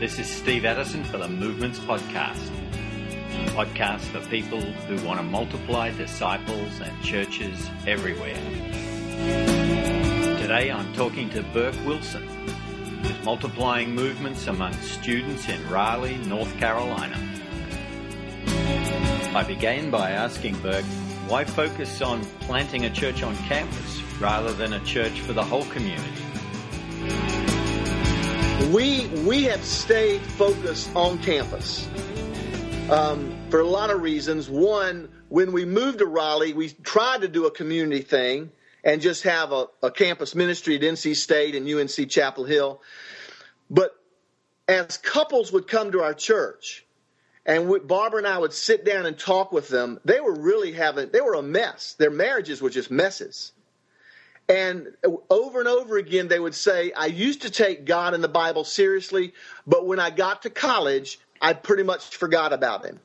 This is Steve Addison for the Movements Podcast. A podcast for people who want to multiply disciples and churches everywhere. Today I'm talking to Berk Wilson, who's multiplying movements among students in Raleigh, North Carolina. I began by asking Berk, why focus on planting a church on campus rather than a church for the whole community? We have stayed focused on campus for a lot of reasons. One, when we moved to Raleigh, we tried to do a community thing and just have a campus ministry at NC State and UNC Chapel Hill. But as couples would come to our church, and Barbara and I would sit down and talk with them, they were a mess. Their marriages were just messes. And over and over again, they would say, I used to take God and the Bible seriously, but when I got to college, I pretty much forgot about him.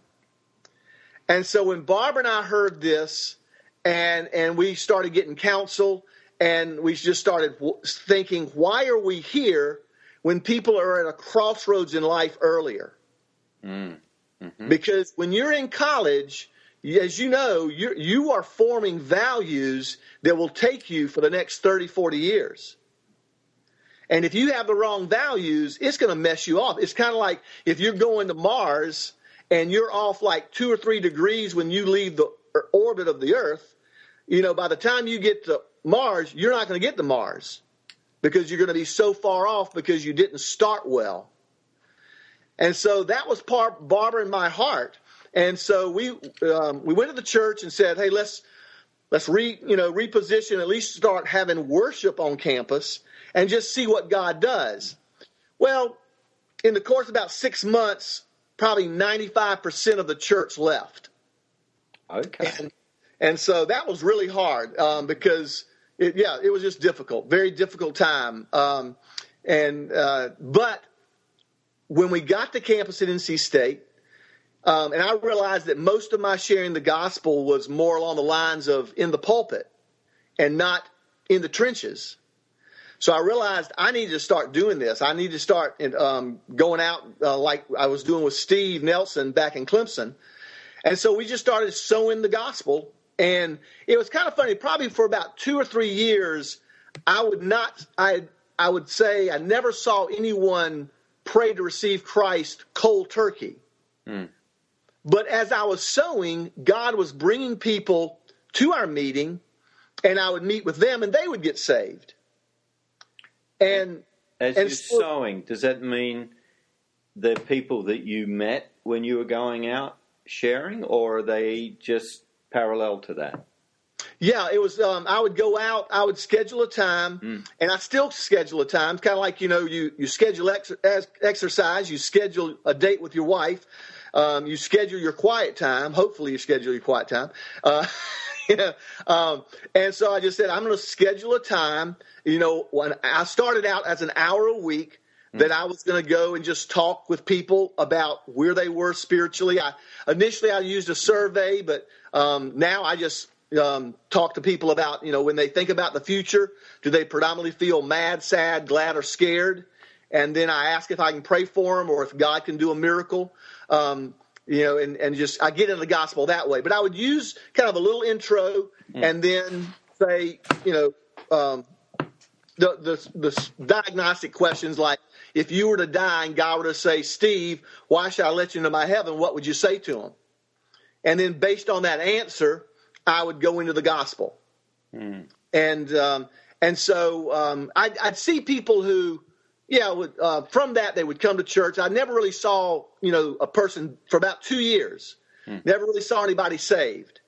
And so when Barbara and I heard this, and we started getting counsel, and we just started thinking, why are we here when people are at a crossroads in life earlier? Mm-hmm. Because when you're in college, as you know, you are forming values that will take you for the next 30, 40 years. And if you have the wrong values, it's going to mess you up. It's kind of like if you're going to Mars and you're off like 2 or 3 degrees when you leave the orbit of the Earth, you know, by the time you get to Mars, you're not going to get to Mars because you're going to be so far off because you didn't start well. And so that was Barbara and my heart. And so we went to the church and said, hey, let's reposition, at least start having worship on campus and just see what God does. Well, in the course of about 6 months, probably 95% of the church left. Okay. And so that was really hard because it was just difficult, very difficult time. But when we got to campus at NC State, and I realized that most of my sharing the gospel was more along the lines of in the pulpit and not in the trenches. So I realized I needed to start doing this. I need to start going out like I was doing with Steve Nelson back in Clemson. And so we just started sowing the gospel. And it was kind of funny. Probably for about 2 or 3 years, I would say I never saw anyone pray to receive Christ cold turkey. Mm. But as I was sowing, God was bringing people to our meeting, and I would meet with them, and they would get saved. And as you're sowing, does that mean the people that you met when you were going out sharing, or are they just parallel to that? Yeah, it was. I would go out. I would schedule a time, and I still schedule a time. It's kind of like you schedule exercise. You schedule a date with your wife. You schedule your quiet time. Hopefully, you schedule your quiet time. And so I just said I'm going to schedule a time. When I started out as an hour a week, that I was going to go and just talk with people about where they were spiritually. Initially I used a survey, but now I just talk to people about, when they think about the future, do they predominantly feel mad, sad, glad, or scared? And then I ask if I can pray for them or if God can do a miracle, and just I get into the gospel that way. But I would use kind of a little intro and then say, the diagnostic questions like, if you were to die and God were to say, Steve, why should I let you into my heaven? What would you say to him? And then based on that answer, I would go into the gospel. Mm. And so I'd see people who, from that they would come to church. I never really saw, a person for about 2 years. Never really saw anybody saved.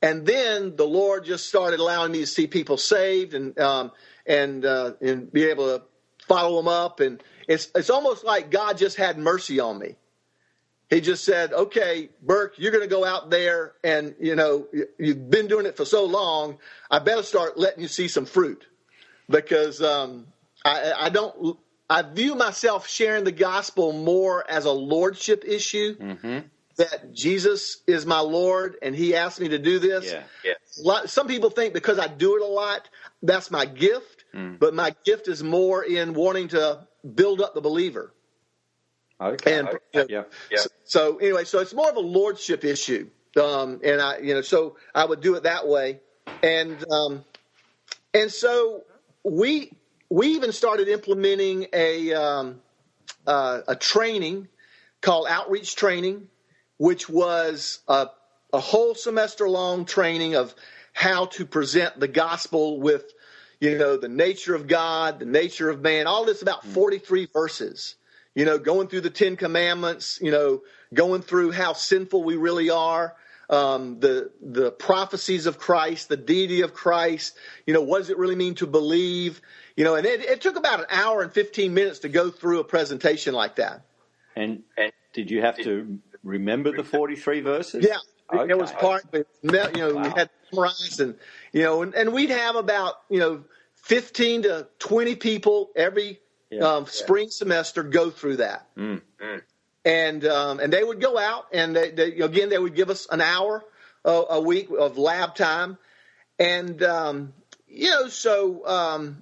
And then the Lord just started allowing me to see people saved and be able to follow them up. And it's almost like God just had mercy on me. He just said, okay, Berk, you're going to go out there and, you've been doing it for so long. I better start letting you see some fruit because I view myself sharing the gospel more as a lordship issue, that Jesus is my Lord and he asked me to do this. Yeah. Some people think because I do it a lot, that's my gift, but my gift is more in wanting to build up the believer. Okay. And so anyway, so it's more of a lordship issue, so I would do it that way, and so we even started implementing a training called outreach training, which was a whole semester long training of how to present the gospel with, the nature of God, the nature of man, all this about 43 verses, going through the 10 Commandments, going through how sinful we really are, the prophecies of Christ, the deity of Christ, what does it really mean to believe, and it took about an hour and 15 minutes to go through a presentation like that. And did you have to remember the 43 verses? Yeah. Okay. It was part, we had memorized, and we'd have about 15 to 20 people every spring semester go through that, and they would go out, and they would give us an hour a week of lab time, and so I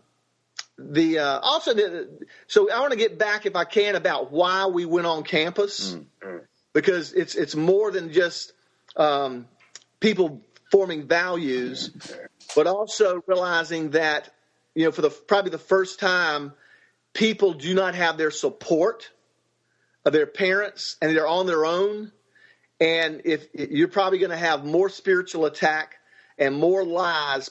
want to get back, if I can, about why we went on campus, because it's more than just people forming values, but also realizing that, for probably the first time, people do not have their support of their parents, and they're on their own. And if you're probably going to have more spiritual attack and more lies,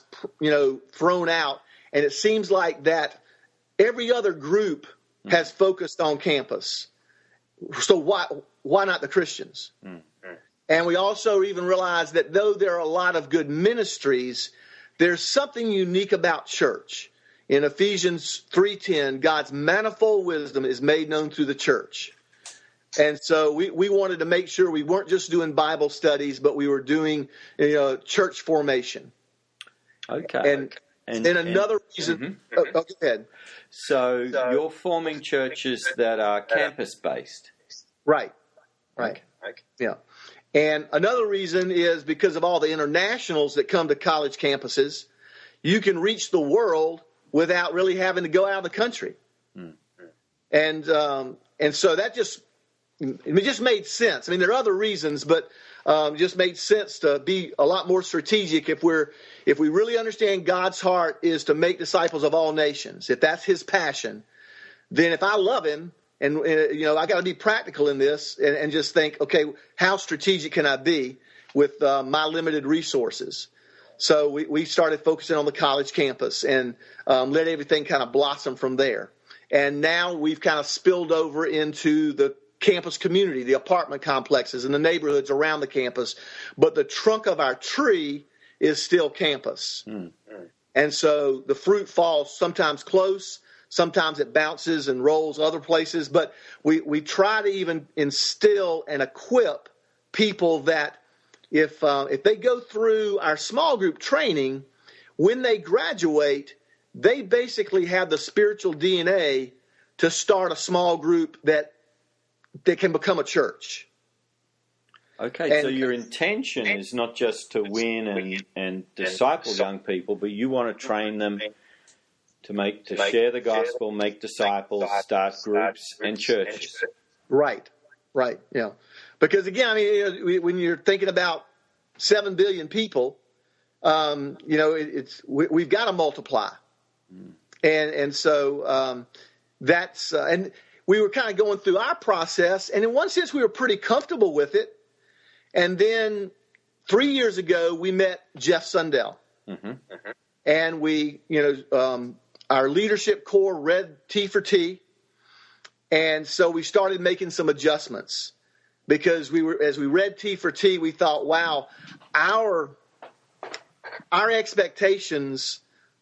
thrown out. And it seems like that every other group has focused on campus. So why not the Christians? And we also even realize that though there are a lot of good ministries, there's something unique about church. In Ephesians 3:10, God's manifold wisdom is made known through the church. And so we wanted to make sure we weren't just doing Bible studies, but we were doing church formation. Okay. And another reason. Go ahead. So you're forming churches that are campus-based. Right. Okay. Yeah. And another reason is because of all the internationals that come to college campuses, you can reach the world without really having to go out of the country. And so that just made sense. I mean, there are other reasons, but just made sense to be a lot more strategic if we really understand God's heart is to make disciples of all nations. If that's his passion, then if I love him, and I got to be practical in this and just think, okay, how strategic can I be with my limited resources? So we started focusing on the college campus and let everything kind of blossom from there. And now we've kind of spilled over into the campus community, the apartment complexes and the neighborhoods around the campus. But the trunk of our tree is still campus. And so the fruit falls sometimes close. Sometimes it bounces and rolls other places, but we try to even instill and equip people that if they go through our small group training, when they graduate, they basically have the spiritual DNA to start a small group that can become a church. Okay, so your intention is not just to win and disciple young people, but you want to train them to share the gospel, make disciples, start groups and churches. Right, yeah. Because again, I mean, when you're thinking about 7 billion people, we've got to multiply, and so that's and we were kind of going through our process, and in one sense, we were pretty comfortable with it. And then 3 years ago, we met Jeff Sundell, and we, our leadership core read T for T, and so we started making some adjustments because as we read T for T, we thought, wow, our expectations,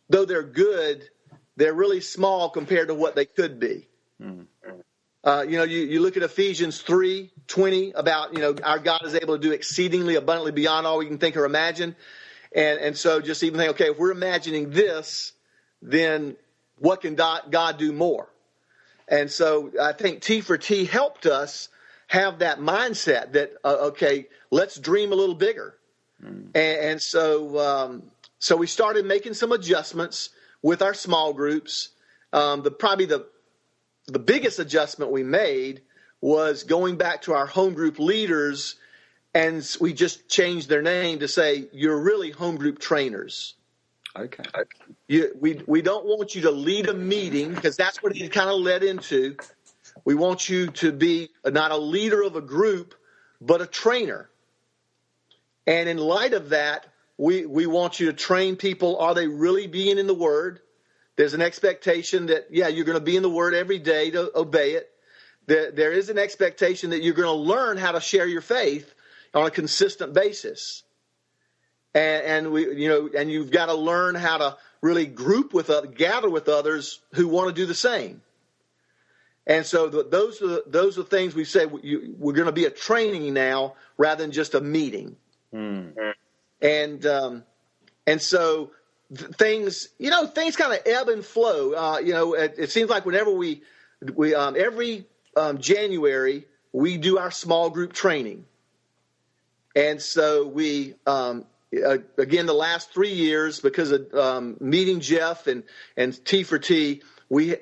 though they're good, they're really small compared to what they could be. You look at Ephesians 3:20 about, our God is able to do exceedingly abundantly beyond all we can think or imagine. And so just even think, okay, if we're imagining this, then what can God do more? And so I think T for T helped us have that mindset that, okay, let's dream a little bigger. And so we started making some adjustments with our small groups. Probably the biggest adjustment we made was going back to our home group leaders, and we just changed their name to say, you're really home group trainers. Okay. We don't want you to lead a meeting, because that's what it kind of led into. We want you to be not a leader of a group, but a trainer. And in light of that, we want you to train people. Are they really being in the Word? There's an expectation that, you're going to be in the Word every day to obey it. There is an expectation that you're going to learn how to share your faith on a consistent basis. And you've got to learn how to really gather with others who want to do the same. And so those are things we say we're going to be a training now rather than just a meeting. And so things kind of ebb and flow. It seems like whenever we every January we do our small group training, and so we again the last 3 years, because of meeting Jeff and T for T, we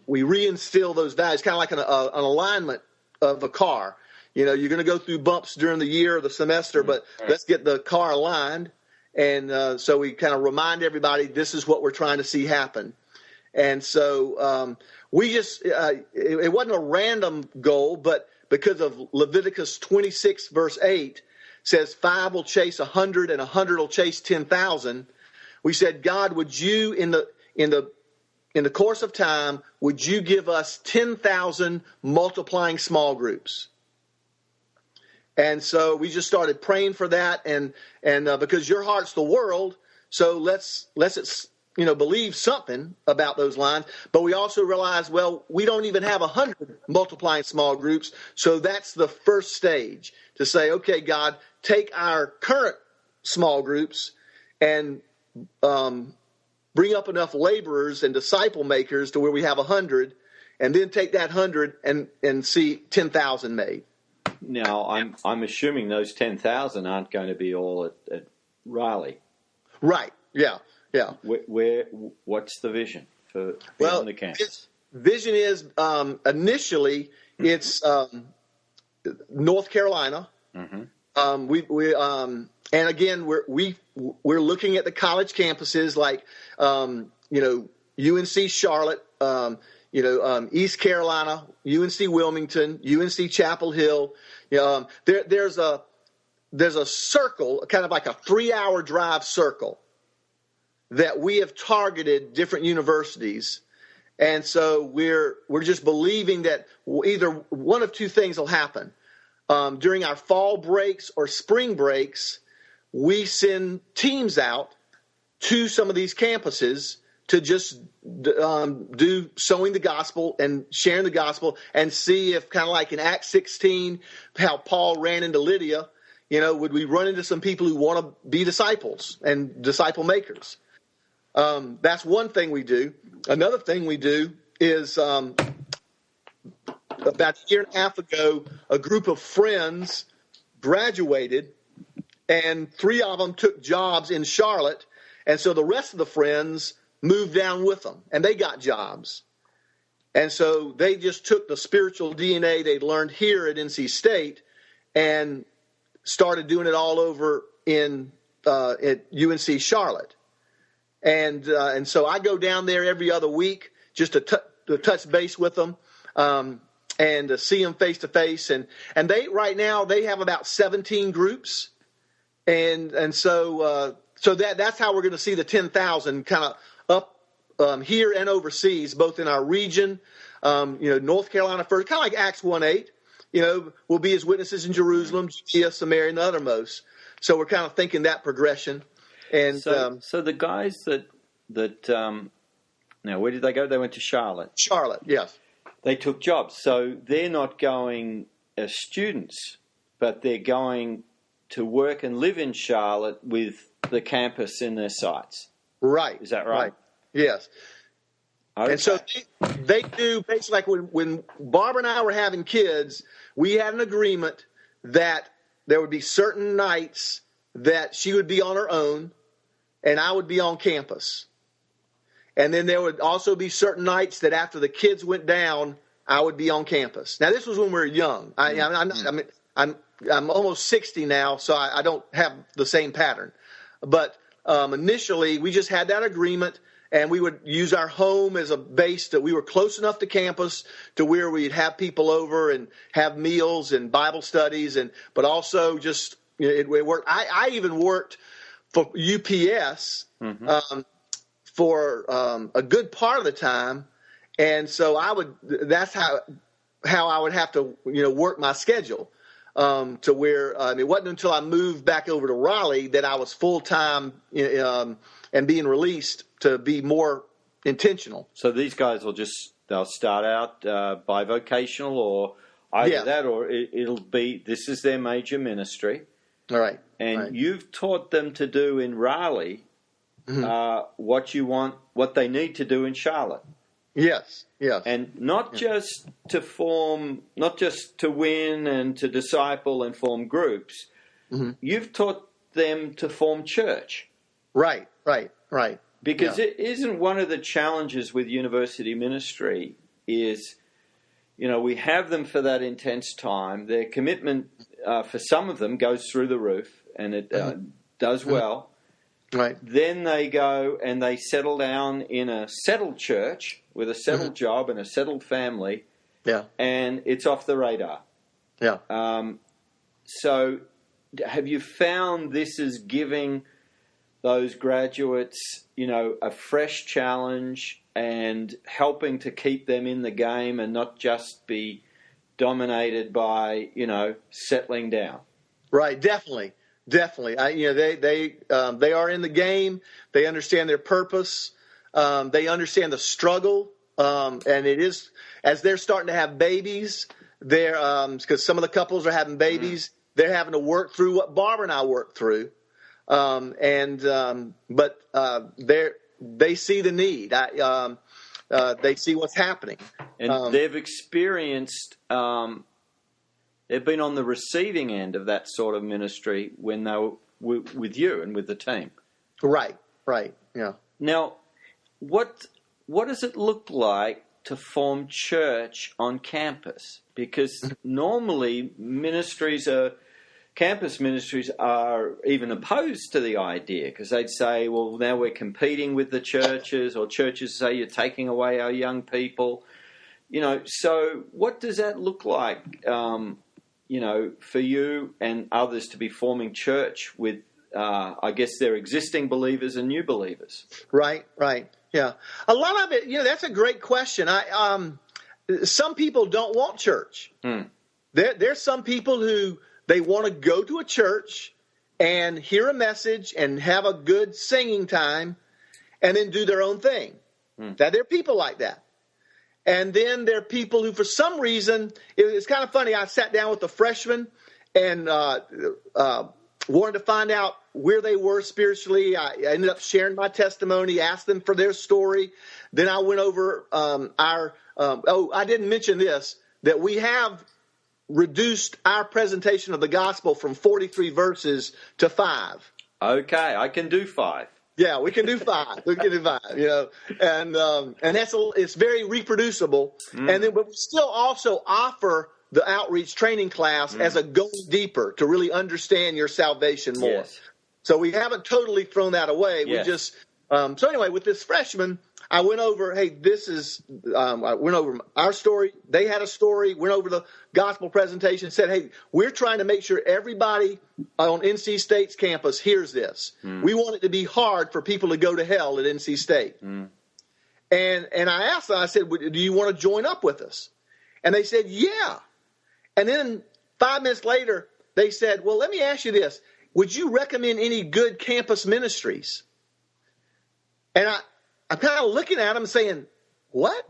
reinstill those values, kind of like an alignment of a car. You're going to go through bumps during the year or the semester, but let's get the car aligned. And so we kind of remind everybody this is what we're trying to see happen. And so we just it wasn't a random goal, but because of Leviticus 26 verse 8 says 5 will chase 100 and 100 will chase 10,000. We said, God, would you in the course of time, would you give us 10,000 multiplying small groups? And so we just started praying for that, and because your heart's the world, so let's believe something about those lines. But we also realized, well, we don't even have 100 multiplying small groups, so that's the first stage to say, okay, God, take our current small groups and bring up enough laborers and disciple makers to where we have 100, and then take that 100 and see 10,000 made. Now, I'm assuming those 10,000 aren't going to be all at Riley. Right. Yeah. What's the vision for the campus? Vision is initially it's North Carolina. Mm-hmm. And again we're looking at the college campuses like UNC Charlotte, East Carolina, UNC Wilmington, UNC Chapel Hill. There's a circle, kind of like a 3-hour drive circle, that we have targeted different universities. And so we're just believing that either one of two things will happen. During our fall breaks or spring breaks, we send teams out to some of these campuses to just do sowing the gospel and sharing the gospel, and see if, kind of like in Acts 16, how Paul ran into Lydia, would we run into some people who want to be disciples and disciple makers? That's one thing we do. Another thing we do is about a year and a half ago, a group of friends graduated, and 3 of them took jobs in Charlotte, and so the rest of the friends moved down with them, and they got jobs. And so they just took the spiritual DNA they'd learned here at NC State and started doing it all over at UNC Charlotte. And so I go down there every other week just to touch base with them and to see them face to face. And they right now they have about 17 groups, and so that's how we're going to see the 10,000 kind of up here and overseas, both in our region. North Carolina first, kind of like Acts 1:8. We'll be his witnesses in Jerusalem, Judea, Samaria, and the uttermost. So we're kind of thinking that progression. And so the guys that now where did they go? They went to Charlotte. Charlotte, yes. They took jobs, so they're not going as students, but they're going to work and live in Charlotte with the campus in their sights. Right. Is that right? Yes. Okay. And so they do basically like when Barbara and I were having kids, we had an agreement that there would be certain nights that she would be on her own and I would be on campus. And then there would also be certain nights that after the kids went down, I would be on campus. Now, this was when we were young. I'm almost 60 now, so I don't have the same pattern. But initially, we just had that agreement, and we would use our home as a base that we were close enough to campus to where we'd have people over and have meals and Bible studies, but also just it worked. I even worked for UPS for a good part of the time, and so that's how I would have to work my schedule. To where it wasn't until I moved back over to Raleigh that I was full-time and being released to be more intentional. So these guys they'll start out bivocational or either that or it'll be, this is their major ministry. All right. And you've taught them to do in Raleigh what they need to do in Charlotte. Yes. And not just to win and to disciple and form groups. You've taught them to form church. Right. Because it isn't one of the challenges with university ministry is, we have them for that intense time. Their commitment for some of them goes through the roof, and it does well. Right. Then they go and they settle down in a settled church with a settled job and a settled family. Yeah. And it's off the radar. Yeah. So have you found this is giving those graduates, a fresh challenge and helping to keep them in the game and not just be dominated by, settling down? Right. Definitely. They are in the game. They understand their purpose. They understand the struggle. And it is, as they're starting to have babies, because some of the couples are having babies, they're having to work through what Barbara and I worked through. But they see the need. They see what's happening. And they've experienced, they've been on the receiving end of that sort of ministry when they were with you and with the team. Right, yeah. Now, what does it look like to form church on campus? Because normally campus ministries are even opposed to the idea because they'd say, well, now we're competing with the churches, or churches say you're taking away our young people. So what does that look like, for you and others to be forming church with, I guess, their existing believers and new believers? Right. Yeah. A lot of it, that's a great question. Some people don't want church. There's some people who they want to go to a church and hear a message and have a good singing time and then do their own thing. That there are people like that. And then there are people who, for some reason, it's kind of funny. I sat down with a freshman and wanted to find out where they were spiritually. I ended up sharing my testimony, asked them for their story. Then I went over I didn't mention this, that we have reduced our presentation of the gospel from 43 verses to 5. Okay, I can do 5. Yeah, we can do 5. And it's very reproducible. But we still also offer the outreach training class as a going deeper to really understand your salvation more. Yes. So we haven't totally thrown that away. Yes. We just so anyway, with this freshman, I went over. Hey, I went over our story. They had a story. Went over the gospel presentation. Said, hey, we're trying to make sure everybody on NC State's campus hears this. We want it to be hard for people to go to hell at NC State. And I asked them. I said, do you want to join up with us? And they said, yeah. And then 5 minutes later, they said, well, let me ask you this. Would you recommend any good campus ministries? And I'm kind of looking at them saying, what?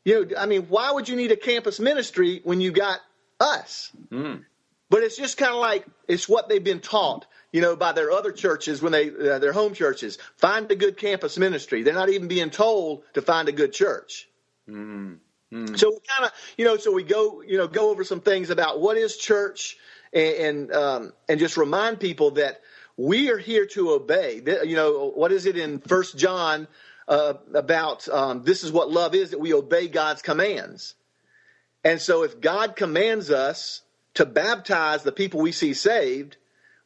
Why would you need a campus ministry when you got us? But it's just kind of like it's what they've been taught, by their other churches when their home churches. Find a good campus ministry. They're not even being told to find a good church. So we kind of, so we go over some things about what is church and just remind people that we are here to obey. What is it in 1 John about this is what love is, that we obey God's commands. And so if God commands us to baptize the people we see saved,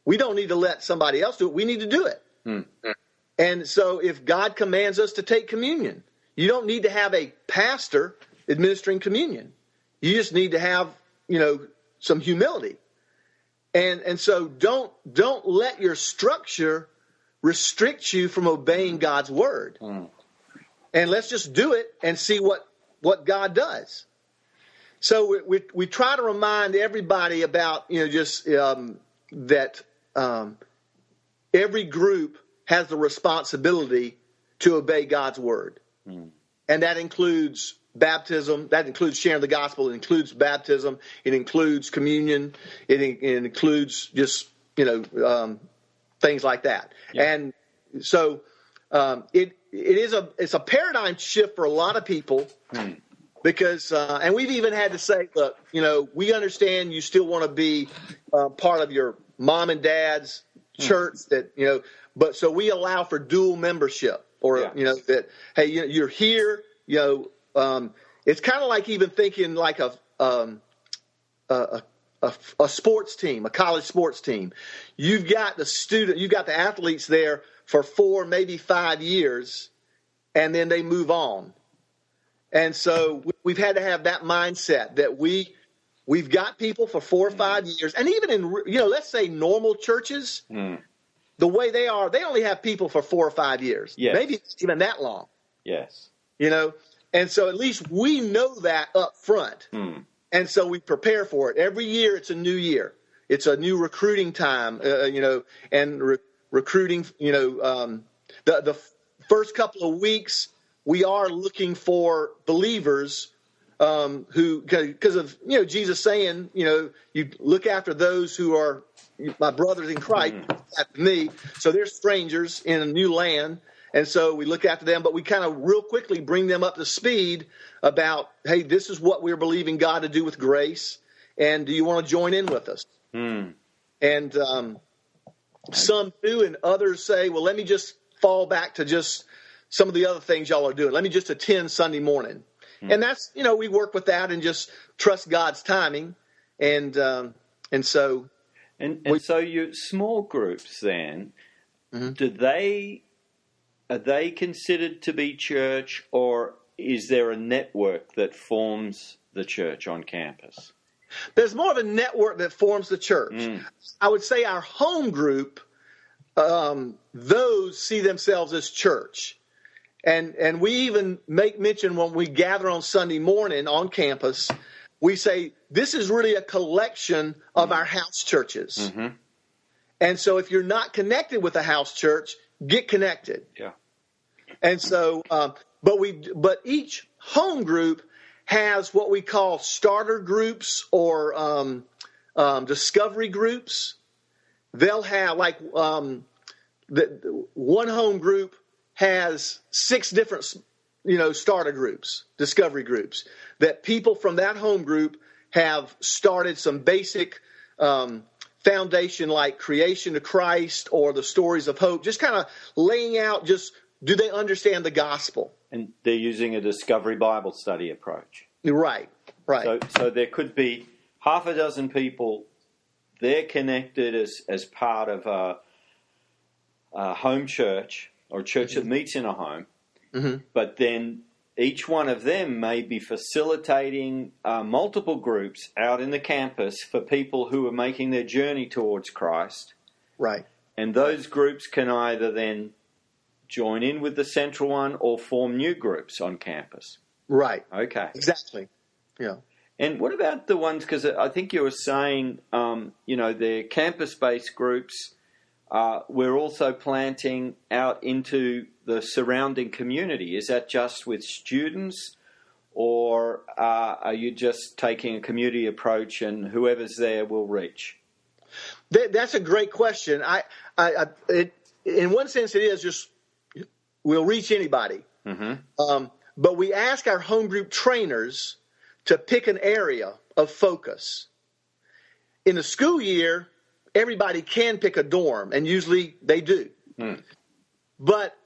we don't need to let somebody else do it. We need to do it. And so if God commands us to take communion, you don't need to have a pastor administering communion. You just need to have, some humility. And so don't let your structure restrict you from obeying God's word. And let's just do it and see what God does. So we try to remind everybody about, that every group has the responsibility to obey God's word. And that includes baptism, that includes sharing the gospel, it includes baptism, it includes communion, it includes just, things like that. Yeah. And so it's a paradigm shift for a lot of people because, and we've even had to say, look, we understand you still want to be part of your mom and dad's church that, but so we allow for dual membership or, that, hey, you're here, it's kind of like even thinking like a sports team, a college sports team. You've got the athletes there for 4, maybe 5 years, and then they move on. And so we've had to have that mindset that we've got people for 4 or 5 years, and even in let's say normal churches, the way they are, they only have people for 4 or 5 years, maybe even that long. Yes, and so at least we know that up front. And so we prepare for it. Every year it's a new year. It's a new recruiting time, and recruiting, the first couple of weeks we are looking for believers who, because of, Jesus saying, you look after those who are my brothers in Christ, after me. So they're strangers in a new land. And so we look after them, but we kind of real quickly bring them up to speed about, hey, this is what we're believing God to do with grace, and do you want to join in with us? And some do, and others say, well, let me just fall back to just some of the other things y'all are doing. Let me just attend Sunday morning. And that's, we work with that and just trust God's timing. And so. So your small groups then, are they considered to be church, or is there a network that forms the church on campus? There's more of a network that forms the church. I would say our home group, those see themselves as church. And we even make mention when we gather on Sunday morning on campus, we say this is really a collection of our house churches. And so if you're not connected with a house church, get connected. Yeah. And so, but each home group has what we call starter groups or discovery groups. They'll have one home group has 6 different, starter groups, discovery groups, that people from that home group have started some basic foundation like creation to Christ or the stories of hope, just kind of laying out do they understand the gospel? And they're using a discovery Bible study approach. Right. So there could be half a dozen people, they're connected as part of a home church or a church that meets in a home, but then each one of them may be facilitating multiple groups out in the campus for people who are making their journey towards Christ. Right. And those groups can either then join in with the central one or form new groups on campus. Right. Okay. Exactly. Yeah. And what about the ones, because I think you were saying, they're campus-based groups. We're also planting out into the surrounding community. Is that just with students, or are you just taking a community approach and whoever's there will reach? That's a great question. In one sense, it is just we'll reach anybody. But we ask our home group trainers to pick an area of focus. In the school year, everybody can pick a dorm, and usually they do. But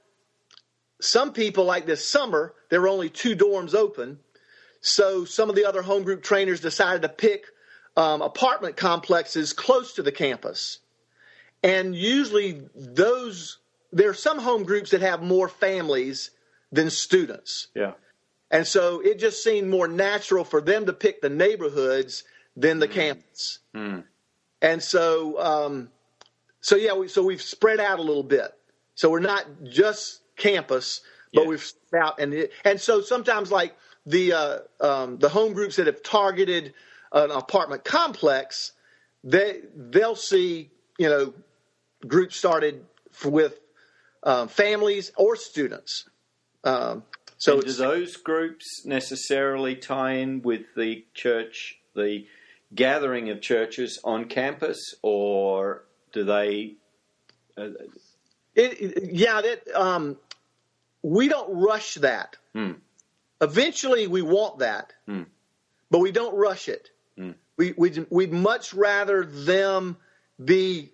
some people, like this summer, there were only 2 dorms open. So some of the other home group trainers decided to pick apartment complexes close to the campus. And usually there are some home groups that have more families than students. Yeah. And so it just seemed more natural for them to pick the neighborhoods than the campus. Mm. And so we've spread out a little bit. So we're not just campus, but we've spread out. And so sometimes like the home groups that have targeted an apartment complex, they'll see, groups started with families or students. So do those groups necessarily tie in with the church, the gathering of churches on campus, or do they? We don't rush that. Mm. Eventually, we want that, but we don't rush it. Mm. We'd much rather them be,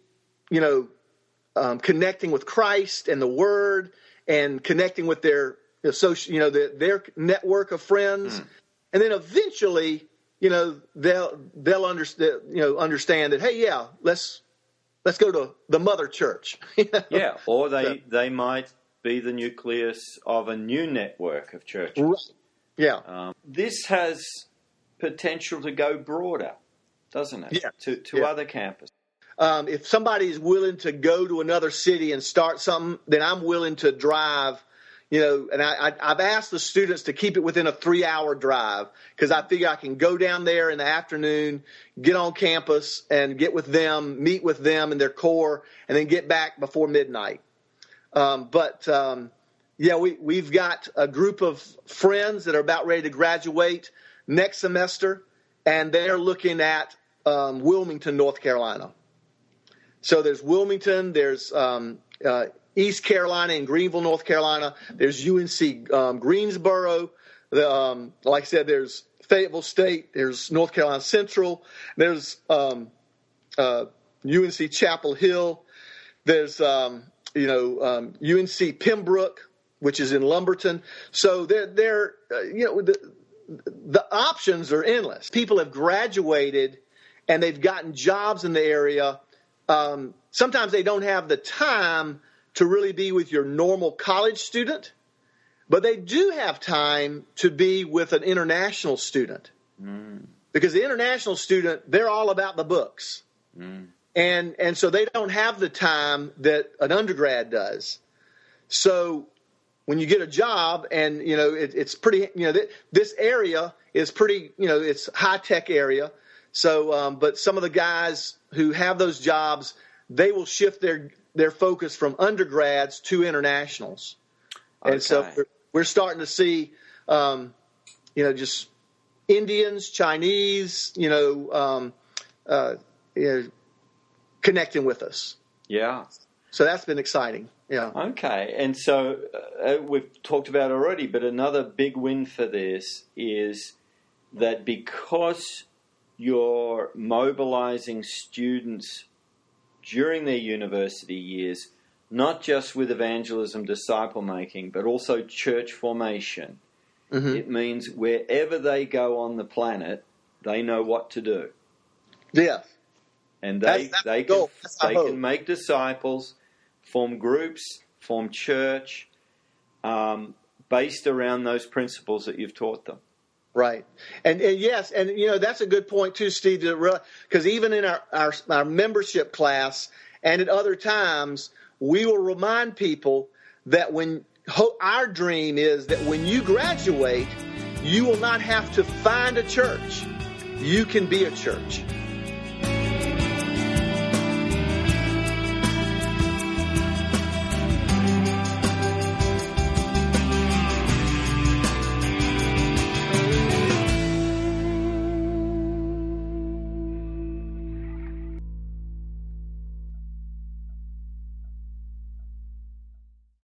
connecting with Christ and the Word, and connecting with their their network of friends, and then eventually, they'll understand that, hey, let's go to the mother church. Yeah, or they might be the nucleus of a new network of churches. Right. Yeah. This has potential to go broader, doesn't it? Yeah. To other campuses. If somebody is willing to go to another city and start something, then I'm willing to drive. And I've asked the students to keep it within a 3-hour drive, because I figure I can go down there in the afternoon, get on campus and get with them, meet with them and their core, and then get back before midnight. We've got a group of friends that are about ready to graduate next semester, and they're looking at Wilmington, North Carolina. So there's Wilmington, there's East Carolina and Greenville, North Carolina. There's UNC Greensboro. Like I said, there's Fayetteville State. There's North Carolina Central. There's UNC Chapel Hill. There's UNC Pembroke, which is in Lumberton. So the options are endless. People have graduated and they've gotten jobs in the area. Sometimes they don't have the time to really be with your normal college student, but they do have time to be with an international student. Because the international student, they're all about the books. And so they don't have the time that an undergrad does. So when you get a job and, it's pretty, this area is pretty, it's high-tech area. So, but some of the guys who have those jobs, they will shift their focus from undergrads to internationals. And so we're starting to see, just Indians, Chinese, connecting with us. Yeah. So that's been exciting. Yeah. Okay. And so we've talked about already, but another big win for this is that because you're mobilizing students during their university years, not just with evangelism, disciple making, but also church formation. It means wherever they go on the planet, they know what to do. Yeah. And they can make disciples, form groups, form church, based around those principles that you've taught them. Right. And yes, and that's a good point too, Steve, because even in our membership class and at other times, we will remind people that our dream is that when you graduate, you will not have to find a church. You can be a church.